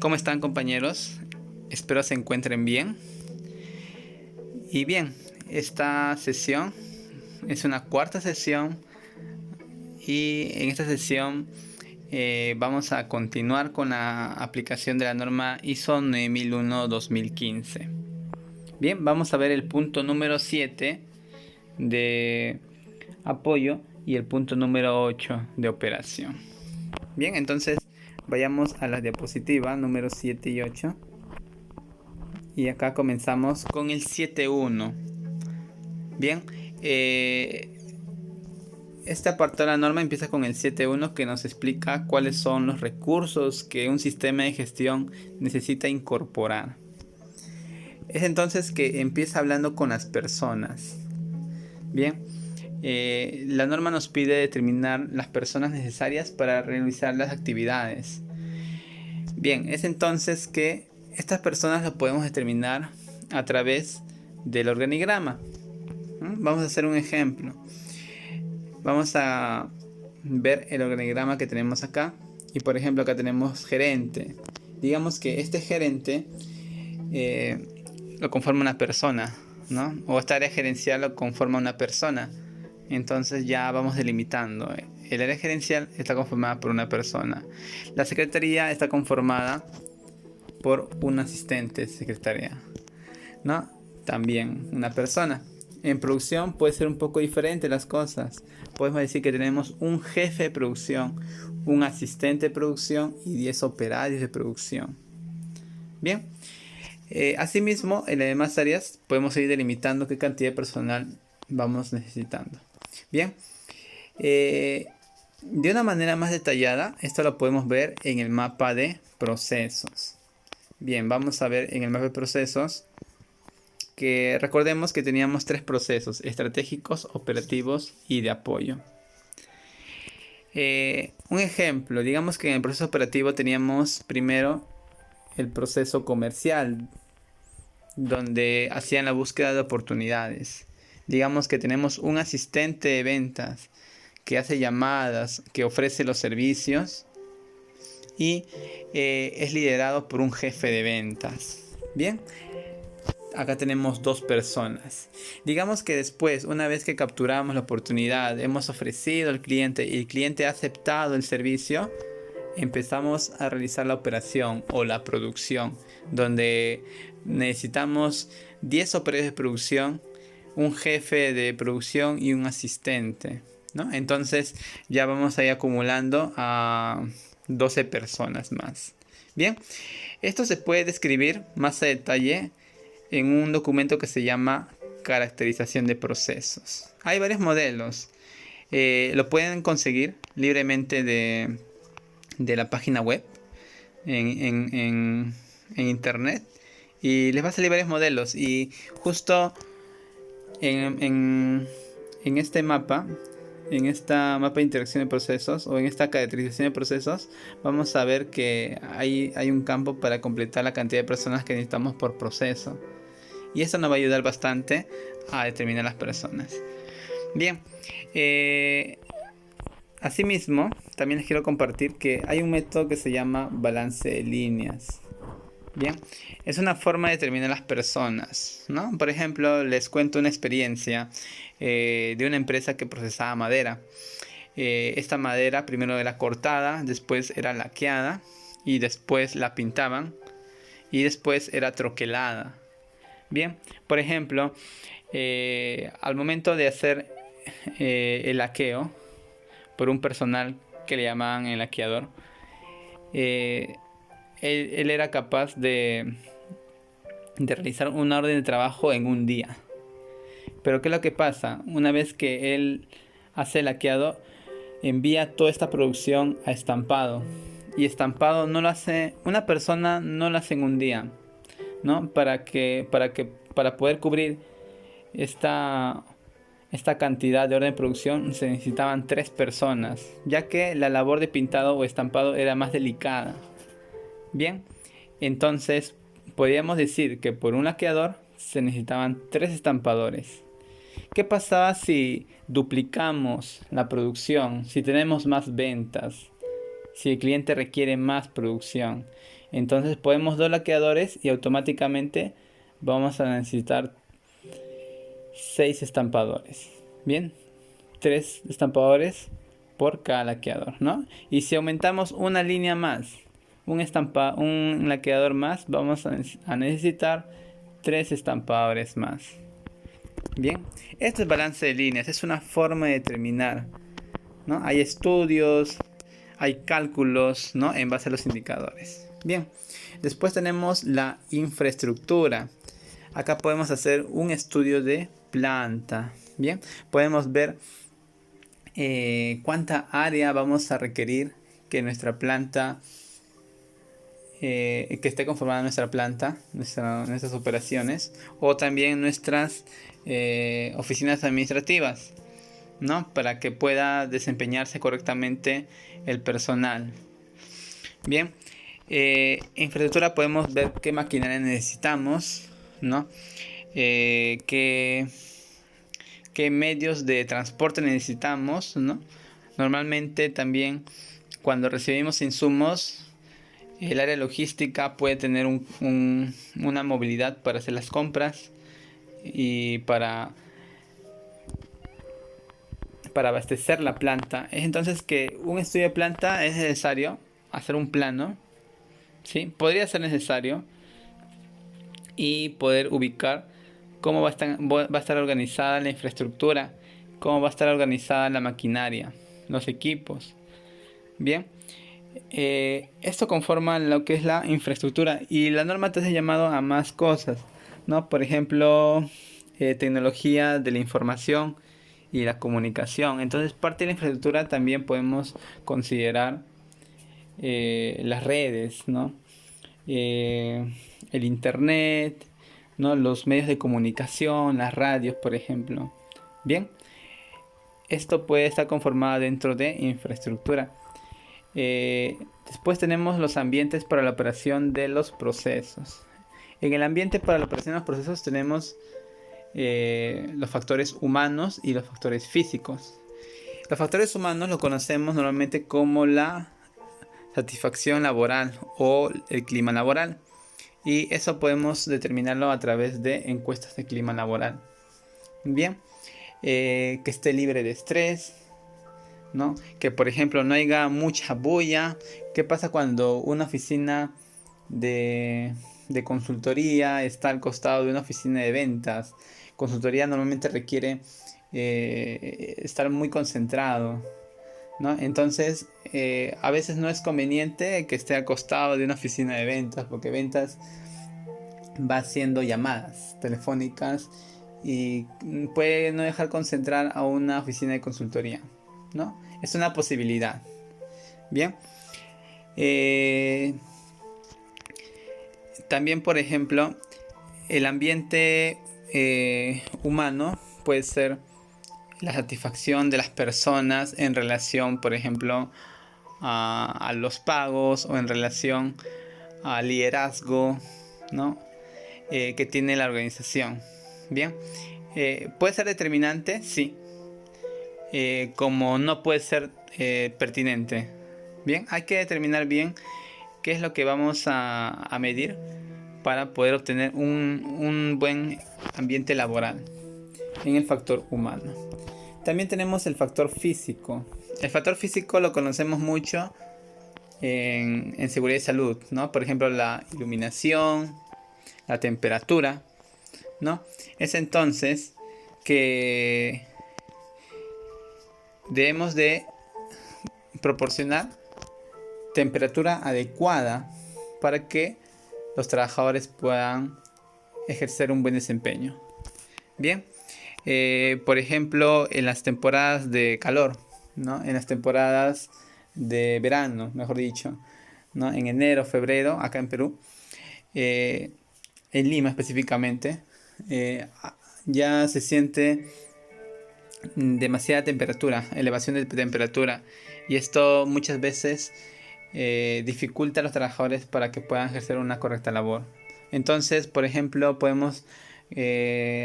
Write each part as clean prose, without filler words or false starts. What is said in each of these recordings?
¿Cómo están, compañeros? Espero se encuentren bien. Y bien, esta sesión es una cuarta sesión y en esta sesión vamos a continuar con la aplicación de la norma ISO 9001-2015. Bien, vamos a ver el punto número 7 de apoyo y el punto número 8 de operación. Bien, entonces vayamos a la diapositiva número 7 y 8. Y acá comenzamos con el 7.1. Bien, este apartado de la norma empieza con el 7.1, que nos explica cuáles son los recursos que un sistema de gestión necesita incorporar. Es entonces que empieza hablando con las personas. Bien, la norma nos pide determinar las personas necesarias para realizar las actividades. Bien, es entonces que estas personas las podemos determinar a través del organigrama. Vamos a hacer un ejemplo. Vamos a ver el organigrama que tenemos acá. Y por ejemplo acá tenemos gerente. Digamos que este gerente lo conforma una persona, ¿no? O esta área gerencial lo conforma una persona. Entonces ya vamos delimitando. El área gerencial está conformada por una persona. La secretaría está conformada por un asistente secretaria, ¿no? También una persona. En producción puede ser un poco diferente las cosas. Podemos decir que tenemos un jefe de producción, un asistente de producción y 10 operarios de producción. Bien. Asimismo, en las demás áreas podemos ir delimitando qué cantidad de personal vamos necesitando. Bien. De una manera más detallada, esto lo podemos ver en el mapa de procesos. Bien, vamos a ver en el mapa de procesos que recordemos que teníamos tres procesos: estratégicos, operativos y de apoyo. Un ejemplo, digamos que en el proceso operativo teníamos primero el proceso comercial, donde hacían la búsqueda de oportunidades. Digamos que tenemos un asistente de ventas que hace llamadas, que ofrece los servicios y es liderado por un jefe de ventas. Bien, acá tenemos dos personas. Digamos que después, una vez que capturamos la oportunidad, hemos ofrecido al cliente y el cliente ha aceptado el servicio, empezamos a realizar la operación o la producción, donde necesitamos 10 operarios de producción, un jefe de producción y un asistente, ¿no? Entonces ya vamos a ir acumulando a 12 personas más. Bien, esto se puede describir más a detalle en un documento que se llama caracterización de procesos. Hay varios modelos. Lo pueden conseguir libremente de la página web en internet, y les va a salir varios modelos. Y justo en este mapa, en esta mapa de interacción de procesos o en esta caracterización de procesos, vamos a ver que hay un campo para completar la cantidad de personas que necesitamos por proceso, y eso nos va a ayudar bastante a determinar las personas. Bien, asimismo, también les quiero compartir que hay un método que se llama balance de líneas. Bien, es una forma de determinar las personas, ¿no? Por ejemplo, les cuento una experiencia de una empresa que procesaba madera. Esta madera primero era cortada, después era laqueada y después la pintaban y después era troquelada. Bien, por ejemplo, al momento de hacer el laqueo por un personal que le llamaban el laqueador, él era capaz de realizar una orden de trabajo en un día. Pero ¿qué es lo que pasa? Una vez que él hace el laqueado, envía toda esta producción a estampado. Y estampado no lo hace una persona, no lo hace en un día, ¿no? Para poder cubrir esta cantidad de orden de producción se necesitaban 3 personas, ya que la labor de pintado o estampado era más delicada. Bien, entonces podríamos decir que por un laqueador se necesitaban 3 estampadores. ¿Qué pasaba si duplicamos la producción? Si tenemos más ventas, si el cliente requiere más producción. Entonces podemos 2 laqueadores y automáticamente vamos a necesitar 6 estampadores. Bien, 3 estampadores por cada laqueador, ¿no? Y si aumentamos una línea más, un laqueador más, vamos a necesitar 3 estampadores más. Bien, esto es balance de líneas, es una forma de determinar, ¿no? Hay estudios, hay cálculos, ¿no? En base a los indicadores. Bien, después tenemos la infraestructura. Acá podemos hacer un estudio de planta. Bien, podemos ver cuánta área vamos a requerir que nuestra planta, que esté conformada nuestra planta, nuestras operaciones, o también nuestras oficinas administrativas, ¿no? Para que pueda desempeñarse correctamente el personal. Bien, infraestructura podemos ver qué maquinaria necesitamos, ¿no? Qué medios de transporte necesitamos, ¿no? Normalmente también cuando recibimos insumos, el área logística puede tener una movilidad para hacer las compras y para abastecer la planta. Es entonces que un estudio de planta es necesario hacer un plano, ¿sí? Podría ser necesario, y poder ubicar cómo va a estar organizada la infraestructura, cómo va a estar organizada la maquinaria, los equipos. Bien, esto conforma lo que es la infraestructura, y la norma te hace llamado a más cosas, ¿no? Por ejemplo, tecnología de la información y la comunicación. Entonces, parte de la infraestructura también podemos considerar las redes, ¿no? El internet, ¿no? Los medios de comunicación, las radios, por ejemplo. Bien, esto puede estar conformado dentro de infraestructura. Después tenemos los ambientes para la operación de los procesos. En el ambiente para la operación de los procesos tenemos los factores humanos y los factores físicos. Los factores humanos lo conocemos normalmente como la satisfacción laboral o el clima laboral, y eso podemos determinarlo a través de encuestas de clima laboral. Bien, que esté libre de estrés, ¿no? Que por ejemplo no haya mucha bulla. ¿Qué pasa cuando una oficina de consultoría está al costado de una oficina de ventas? Consultoría normalmente requiere estar muy concentrado, ¿no? Entonces a veces no es conveniente que esté al costado de una oficina de ventas, porque ventas va haciendo llamadas telefónicas y puede no dejar concentrar a una oficina de consultoría, ¿no? Es una posibilidad. Bien, también, por ejemplo, el ambiente humano puede ser la satisfacción de las personas en relación, por ejemplo, a los pagos, o en relación al liderazgo, ¿no? Que tiene la organización. Bien, puede ser determinante, sí, como no puede ser pertinente. Bien, hay que determinar bien qué es lo que vamos a medir para poder obtener un buen ambiente laboral en el factor humano. También tenemos el factor físico. El factor físico lo conocemos mucho en seguridad y salud, ¿no? Por ejemplo, la iluminación, la temperatura, ¿no? Es entonces que debemos de proporcionar temperatura adecuada para que los trabajadores puedan ejercer un buen desempeño. Bien, por ejemplo, en las temporadas de calor, ¿no? En las temporadas de verano, mejor dicho, ¿no? En enero, febrero, acá en Perú, en Lima específicamente, ya se siente demasiada temperatura, elevación de temperatura, y esto muchas veces dificulta a los trabajadores para que puedan ejercer una correcta labor. Entonces, por ejemplo, podemos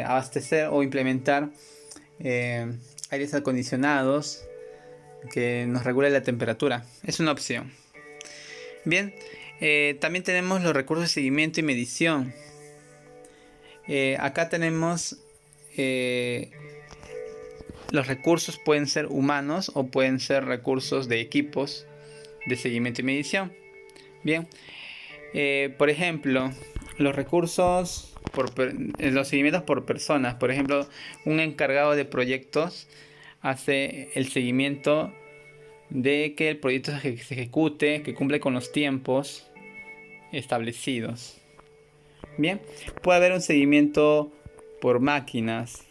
abastecer o implementar aires acondicionados que nos regulen la temperatura. Es una opción. Bien, También tenemos los recursos de seguimiento y medición. Acá tenemos los recursos pueden ser humanos o pueden ser recursos de equipos de seguimiento y medición. Bien, por ejemplo, los recursos, los seguimientos por personas. Por ejemplo, un encargado de proyectos hace el seguimiento de que el proyecto se ejecute, que cumple con los tiempos establecidos. Bien, puede haber un seguimiento por máquinas.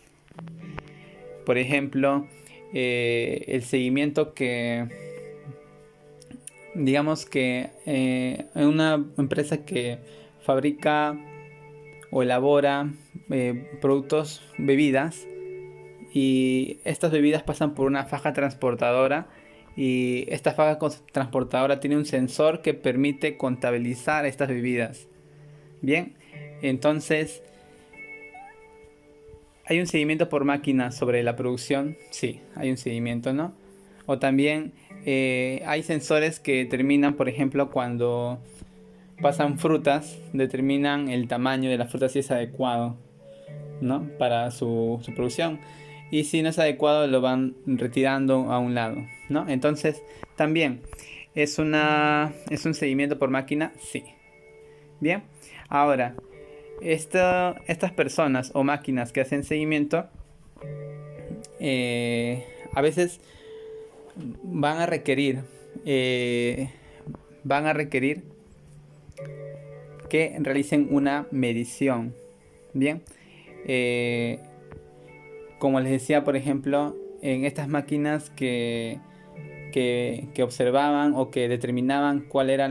Por ejemplo, el seguimiento que, digamos que en una empresa que fabrica o elabora productos, bebidas, y estas bebidas pasan por una faja transportadora, y esta faja transportadora tiene un sensor que permite contabilizar estas bebidas. Bien, entonces, ¿hay un seguimiento por máquina sobre la producción? Sí, hay un seguimiento, ¿no? O también hay sensores que determinan, por ejemplo, cuando pasan frutas, determinan el tamaño de la fruta si es adecuado, ¿no? Para su producción. Y si no es adecuado, lo van retirando a un lado, ¿no? Entonces, también, ¿es un seguimiento por máquina? Sí. Bien, ahora, estas personas o máquinas que hacen seguimiento a veces van a requerir que realicen una medición. Bien, como les decía, por ejemplo, en estas máquinas que observaban o que determinaban cuál era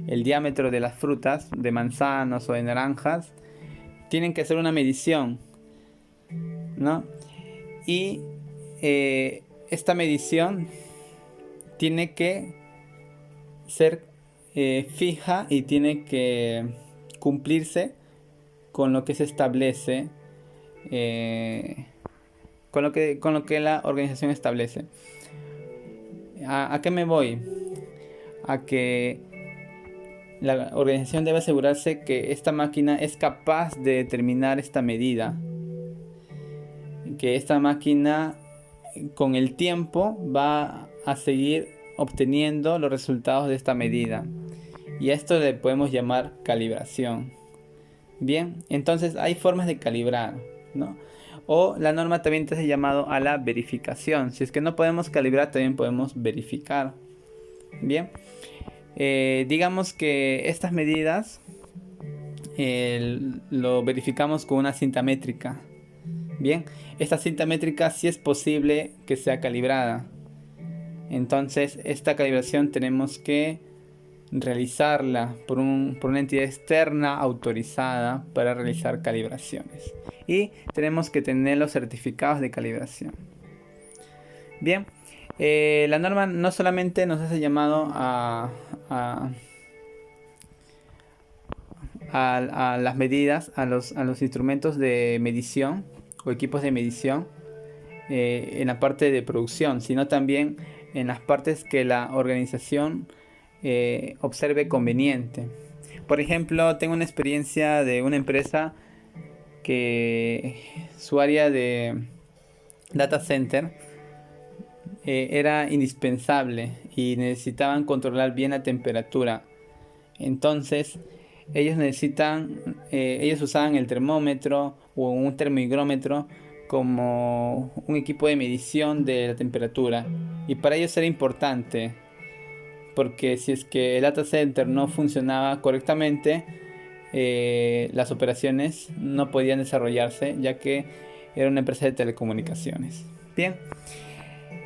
el diámetro de las frutas, de manzanas o de naranjas, tienen que hacer una medición, ¿no? Y esta medición tiene que ser fija y tiene que cumplirse con lo que se establece, con lo que la organización establece. ¿A qué me voy? A que la organización debe asegurarse que esta máquina es capaz de determinar esta medida, que esta máquina con el tiempo va a seguir obteniendo los resultados de esta medida, y a esto le podemos llamar calibración. Bien, entonces hay formas de calibrar, ¿no? O la norma también te hace llamado a la verificación. Si es que no podemos calibrar, también podemos verificar. Bien, digamos que estas medidas lo verificamos con una cinta métrica. Bien, esta cinta métrica sí es posible que sea calibrada. Entonces, esta calibración tenemos que realizarla por una entidad externa autorizada para realizar calibraciones. Y tenemos que tener los certificados de calibración. Bien, la norma no solamente nos hace llamado a las medidas, a los instrumentos de medición o equipos de medición en la parte de producción, sino también en las partes que la organización observe conveniente. Por ejemplo, tengo una experiencia de una empresa que su área de data center era indispensable y necesitaban controlar bien la temperatura. Entonces ellos usaban el termómetro o un termohigrómetro como un equipo de medición de la temperatura, y para ellos era importante porque si es que el data center no funcionaba correctamente, las operaciones no podían desarrollarse, ya que era una empresa de telecomunicaciones. Bien,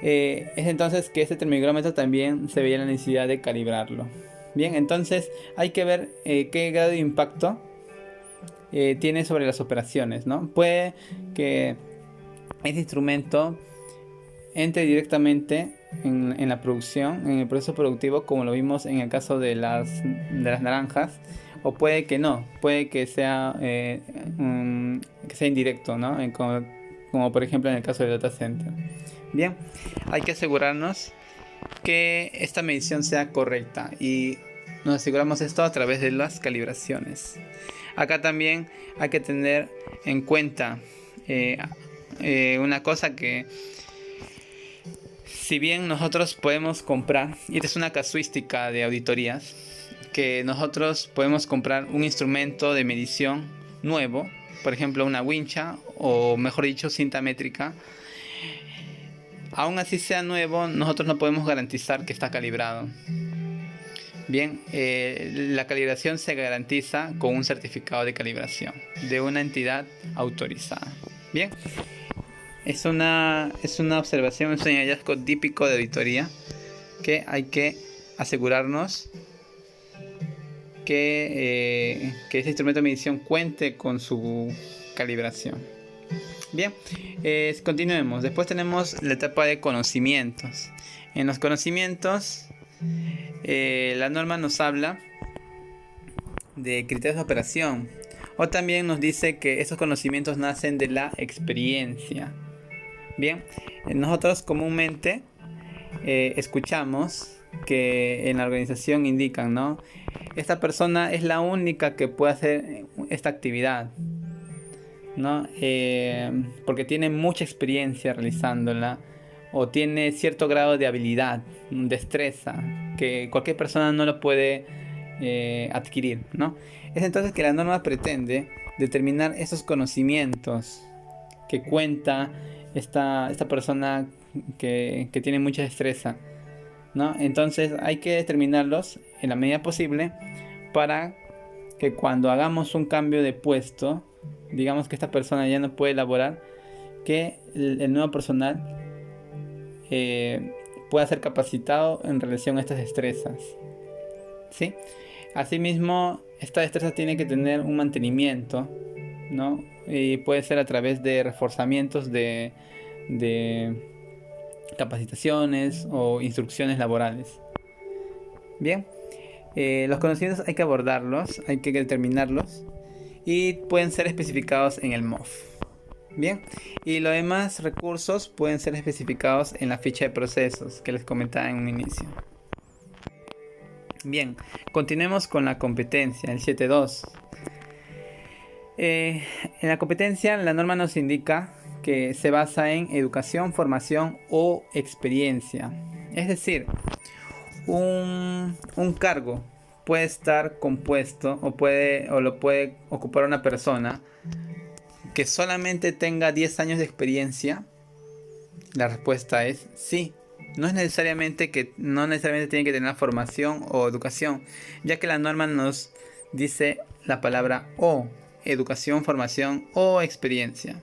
es entonces que este termómetro también se veía la necesidad de calibrarlo. Bien, entonces hay que ver qué grado de impacto tiene sobre las operaciones, ¿no? Puede que este instrumento entre directamente en la producción, en el proceso productivo, como lo vimos en el caso de las naranjas, o puede que no, puede que sea indirecto, ¿no? Como por ejemplo en el caso del data center. Bien, hay que asegurarnos que esta medición sea correcta, y Nos aseguramos esto a través de las calibraciones. Acá también hay que tener en cuenta una cosa que, si bien nosotros podemos comprar, y esta es una casuística de auditorías, que nosotros podemos comprar un instrumento de medición nuevo, por ejemplo una wincha o mejor dicho cinta métrica, aún así sea nuevo, nosotros no podemos garantizar que está calibrado. Bien, la calibración se garantiza con un certificado de calibración de una entidad autorizada. Bien, es una observación, es un hallazgo típico de auditoría que hay que asegurarnos que ese instrumento de medición cuente con su calibración. Bien, continuemos. Después tenemos la etapa de conocimientos. En los conocimientos, la norma nos habla de criterios de operación, o también nos dice que esos conocimientos nacen de la experiencia. Bien, nosotros comúnmente escuchamos que en la organización indican, ¿no? Esta persona es la única que puede hacer esta actividad, ¿no? Porque tiene mucha experiencia realizándola, o tiene cierto grado de habilidad, destreza, que cualquier persona no lo puede adquirir, ¿no? Es entonces que la norma pretende determinar esos conocimientos que cuenta esta persona que tiene mucha destreza, ¿no? Entonces hay que determinarlos en la medida posible para que cuando hagamos un cambio de puesto, digamos que esta persona ya no puede elaborar, que el nuevo personal pueda ser capacitado en relación a estas destrezas, ¿sí? Asimismo, esta destreza tiene que tener un mantenimiento, ¿no? Y puede ser a través de reforzamientos de capacitaciones o instrucciones laborales. Bien, los conocimientos hay que abordarlos, hay que determinarlos y pueden ser especificados en el MOF. Bien, y los demás recursos pueden ser especificados en la ficha de procesos que les comentaba en un inicio. Bien, continuemos con la competencia, el 7.2. En la competencia, la norma nos indica que se basa en educación, formación o experiencia. Es decir, un cargo puede estar compuesto o lo puede ocupar una persona que solamente tenga 10 años de experiencia. La respuesta es sí. No necesariamente tiene que tener formación o educación, ya que la norma nos dice la palabra o, educación, formación o experiencia.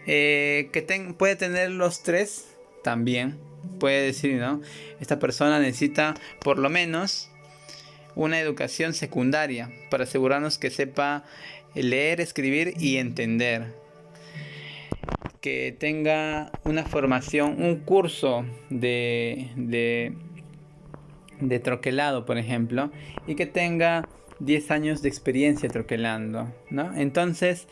Puede tener los tres también. Puede decir, ¿no? Esta persona necesita por lo menos una educación secundaria para asegurarnos que sepa leer, escribir y entender. Que tenga una formación, un curso de troquelado, por ejemplo, y que tenga 10 años de experiencia troquelando, ¿no? Entonces,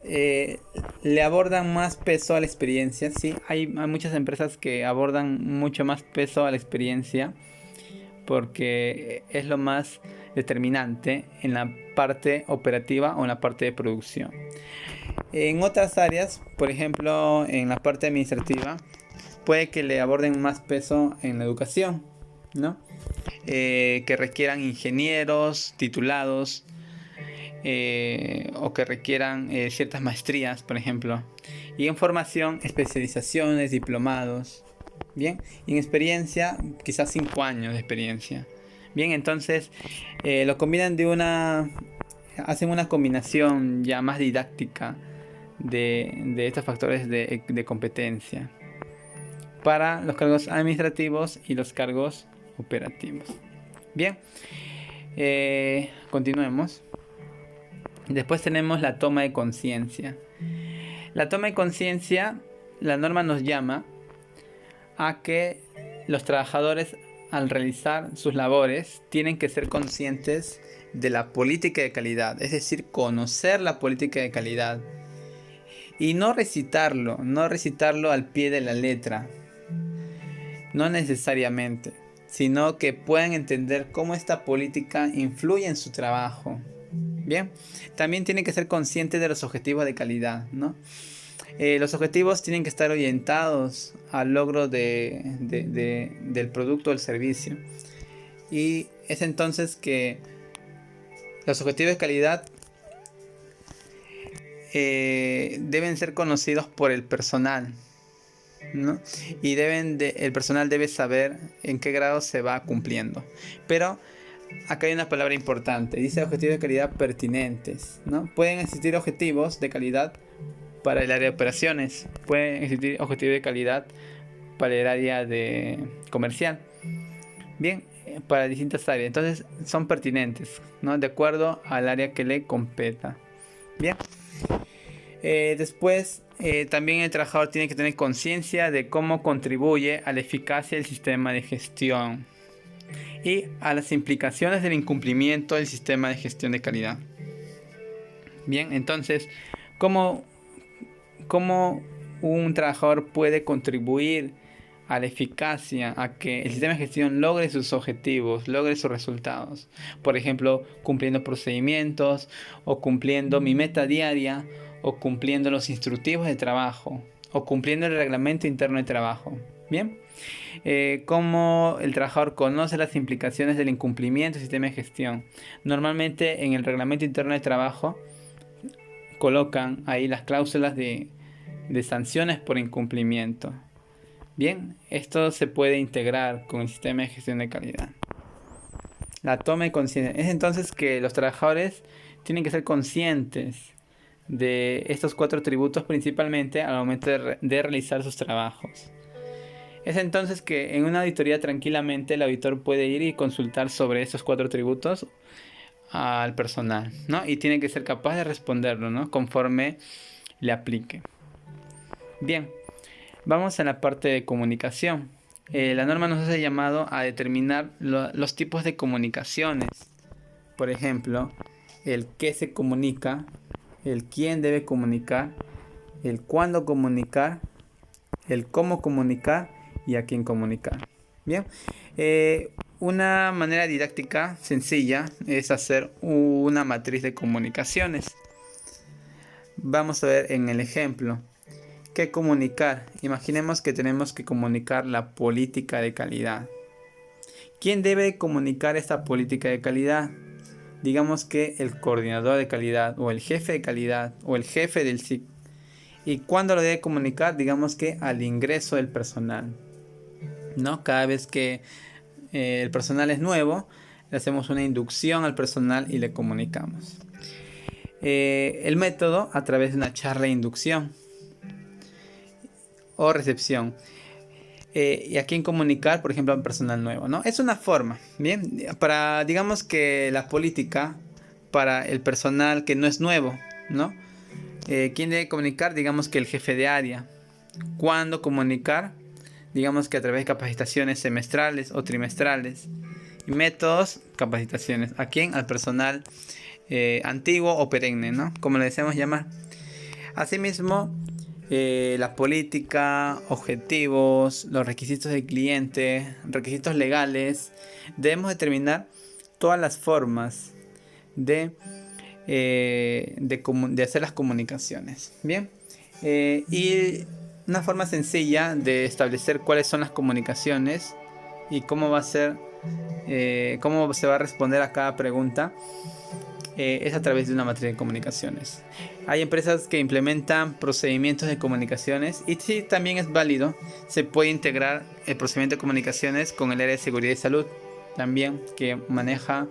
le abordan más peso a la experiencia. Sí, hay muchas empresas que abordan mucho más peso a la experiencia porque es lo más determinante en la parte operativa o en la parte de producción. En otras áreas, por ejemplo en la parte administrativa, puede que le aborden más peso en la educación, ¿no? Que requieran ingenieros titulados, o que requieran ciertas maestrías, por ejemplo. Y en formación, especializaciones, diplomados. Bien, y en experiencia, quizás 5 años de experiencia. Bien, entonces lo combinan hacen una combinación ya más didáctica de estos factores de competencia para los cargos administrativos y los cargos operativos. Bien, continuemos. Después tenemos la toma de conciencia. La toma de conciencia, la norma nos llama a que los trabajadores, al realizar sus labores, tienen que ser conscientes de la política de calidad, es decir, conocer la política de calidad y no recitarlo al pie de la letra, no necesariamente. sino que puedan entender cómo esta política influye en su trabajo. Bien, también tienen que ser conscientes de los objetivos de calidad, ¿no? Los objetivos tienen que estar orientados al logro del producto o el servicio. Y es entonces que los objetivos de calidad deben ser conocidos por el personal, ¿no? Y el personal debe saber en qué grado se va cumpliendo. Pero acá hay una palabra importante, dice objetivos de calidad pertinentes, ¿no? Pueden existir objetivos de calidad para el área de operaciones, pueden existir objetivos de calidad para el área de comercial, bien, para distintas áreas. Entonces son pertinentes, ¿no? De acuerdo al área que le competa. Bien. Después, también el trabajador tiene que tener conciencia de cómo contribuye a la eficacia del sistema de gestión y a las implicaciones del incumplimiento del sistema de gestión de calidad. Bien, entonces, ¿cómo un trabajador puede contribuir a la eficacia, a que el sistema de gestión logre sus objetivos, logre sus resultados? Por ejemplo, cumpliendo procedimientos, o cumpliendo mi meta diaria, o cumpliendo los instructivos de trabajo, o cumpliendo el reglamento interno de trabajo. Bien, cómo el trabajador conoce las implicaciones del incumplimiento del sistema de gestión. Normalmente en el reglamento interno de trabajo colocan ahí las cláusulas de sanciones por incumplimiento. Bien, esto se puede integrar con el sistema de gestión de calidad. La toma de conciencia. Es entonces que los trabajadores tienen que ser conscientes de estos 4 atributos, principalmente al momento de realizar sus trabajos. Es entonces que en una auditoría tranquilamente el auditor puede ir y consultar sobre estos 4 atributos al personal, ¿no? Y tiene que ser capaz de responderlo, ¿no? Conforme le aplique. Bien, vamos a la parte de comunicación. La norma nos hace llamado a determinar los tipos de comunicaciones. Por ejemplo, el qué se comunica, el quién debe comunicar, el cuándo comunicar, el cómo comunicar y a quién comunicar. Bien, una manera didáctica sencilla es hacer una matriz de comunicaciones. Vamos a ver en el ejemplo. ¿Qué comunicar? Imaginemos que tenemos que comunicar la política de calidad. ¿Quién debe comunicar esta política de calidad? Digamos que el coordinador de calidad, o el jefe de calidad, o el jefe del SIC. ¿Y cuándo lo debe comunicar? Digamos que al ingreso del personal, ¿no? Cada vez que el personal es nuevo, le hacemos una inducción al personal y le comunicamos. El método, a través de una charla de inducción o recepción. Y a quién comunicar, por ejemplo, a un personal nuevo, ¿no? Es una forma, bien, para, digamos que la política para el personal que no es nuevo, ¿no? ¿Quién debe comunicar? Digamos que el jefe de área. ¿Cuándo comunicar? Digamos que a través de capacitaciones semestrales o trimestrales. Y métodos, capacitaciones. ¿A quién? Al personal antiguo o perenne, ¿no? Como le deseamos llamar. Asimismo, la política, objetivos, los requisitos del cliente, requisitos legales. Debemos determinar todas las formas de hacer las comunicaciones. Bien, y una forma sencilla de establecer cuáles son las comunicaciones y cómo va a ser, cómo se va a responder a cada pregunta, es a través de una matriz de comunicaciones. Hay empresas que implementan procedimientos de comunicaciones, y sí, también es válido. Se puede integrar el procedimiento de comunicaciones con el área de seguridad y salud también, que maneja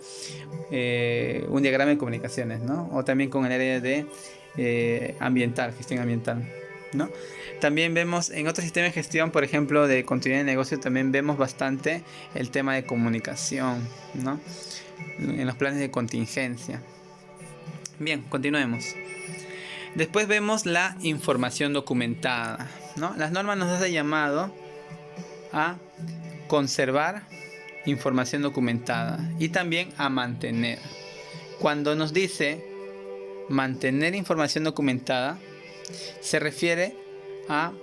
un diagrama de comunicaciones, ¿no? O también con el área de ambiental, gestión ambiental, ¿no? También vemos en otros sistemas de gestión, por ejemplo, de continuidad de negocio, también vemos bastante el tema de comunicación, ¿no? En los planes de contingencia. Bien, continuemos. Después vemos la información documentada, ¿no? Las normas nos hacen llamado a conservar información documentada y también a mantener. Cuando nos dice mantener información documentada, se refiere a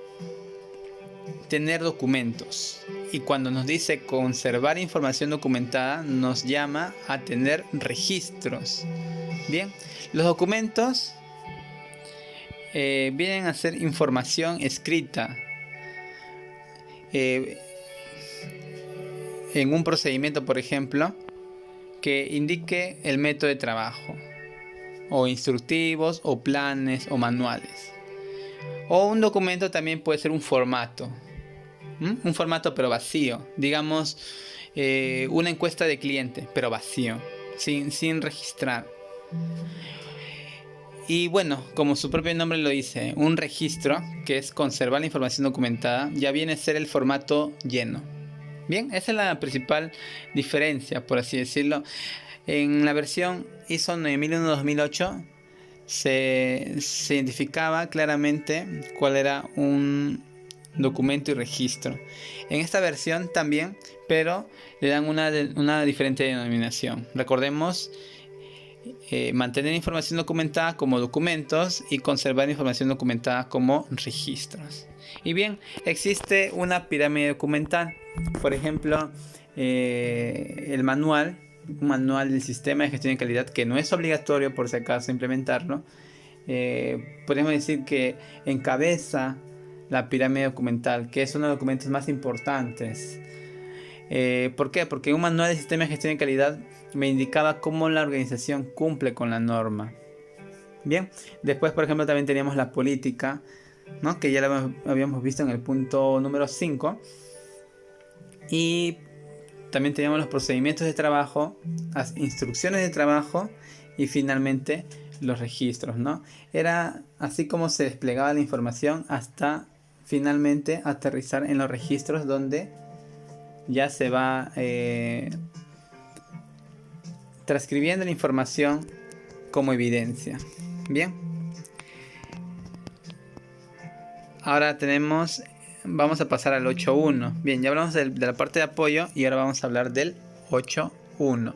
tener documentos Y cuando nos dice conservar información documentada, nos llama a tener registros. Bien, los documentos vienen a ser información escrita en un procedimiento, por ejemplo, que indique el método de trabajo, o instructivos, o planes, o manuales. O un documento también puede ser un formato. Un formato pero vacío. Digamos, una encuesta de cliente, pero vacío, sin registrar. Y bueno, como su propio nombre lo dice, un registro, que es conservar la información documentada, ya viene a ser el formato lleno. Bien, esa es la principal diferencia, por así decirlo. En la versión ISO 9001-2008 se identificaba claramente cuál era un documento y registro. En esta versión también, pero le dan una diferente denominación. Recordemos, mantener información documentada como documentos y conservar información documentada como registros. Y bien, existe una pirámide documental. Por ejemplo, el manual, un manual del sistema de gestión de calidad, que no es obligatorio por si acaso implementarlo. Podemos decir que encabeza la pirámide documental, que es uno de los documentos más importantes. ¿Por qué? Porque un manual de sistema de gestión de calidad me indicaba cómo la organización cumple con la norma. Bien, después por ejemplo también teníamos la política, ¿no? Que ya la habíamos visto en el punto número 5. Y también teníamos los procedimientos de trabajo, las instrucciones de trabajo y finalmente los registros, ¿no? Era así como se desplegaba la información hasta finalmente aterrizar en los registros, donde ya se va transcribiendo la información como evidencia. Bien, ahora vamos a pasar al 8.1. Bien, ya hablamos de la parte de apoyo y ahora vamos a hablar del 8.1.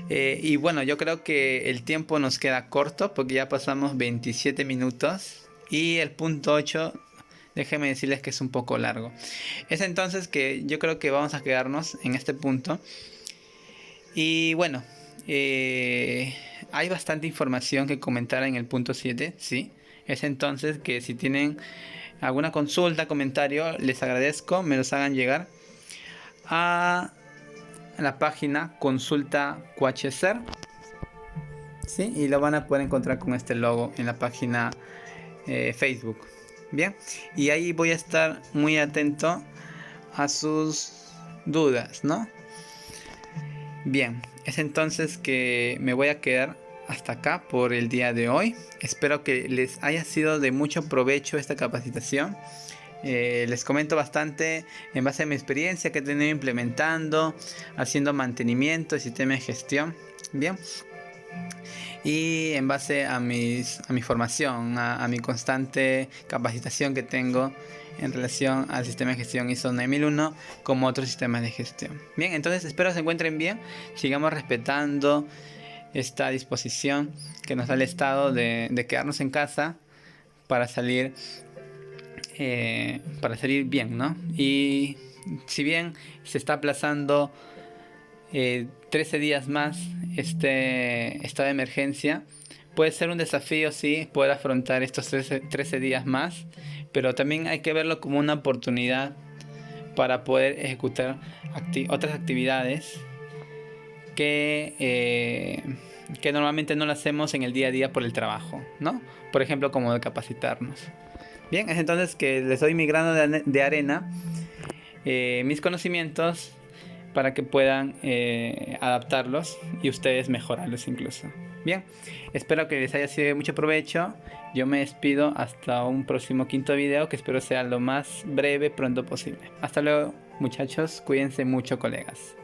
Y bueno, yo creo que el tiempo nos queda corto porque ya pasamos 27 minutos y el punto 8, déjenme decirles que es un poco largo. Es entonces que yo creo que vamos a quedarnos en este punto. Y bueno, hay bastante información que comentar en el punto 7, ¿sí? Es entonces que si tienen alguna consulta, comentario, les agradezco, me los hagan llegar a la página Consulta QHSER, ¿sí? Y lo van a poder encontrar con este logo en la página Facebook. Bien, y ahí voy a estar muy atento a sus dudas, ¿no? Bien, es entonces que me voy a quedar hasta acá por el día de hoy. Espero que les haya sido de mucho provecho esta capacitación. Les comento bastante en base a mi experiencia que he tenido implementando, haciendo mantenimiento de sistema de gestión. Bien, y en base a mi formación, a mi constante capacitación que tengo en relación al sistema de gestión ISO 9001 como otros sistemas de gestión. Bien, entonces espero se encuentren bien, sigamos respetando esta disposición que nos da el Estado de quedarnos en casa para salir bien, ¿no? Y si bien se está aplazando 13 días más este estado de emergencia, puede ser un desafío, sí, poder afrontar estos 13 días más, pero también hay que verlo como una oportunidad para poder ejecutar otras actividades que normalmente no lo hacemos en el día a día por el trabajo, ¿no? Por ejemplo, como de capacitarnos. Bien, es entonces que les doy mi grano de arena, mis conocimientos, para que puedan adaptarlos y ustedes mejorarlos incluso. Bien, espero que les haya sido de mucho provecho. Yo me despido hasta un próximo quinto video, que espero sea lo más breve pronto posible. Hasta luego, muchachos, cuídense mucho, colegas.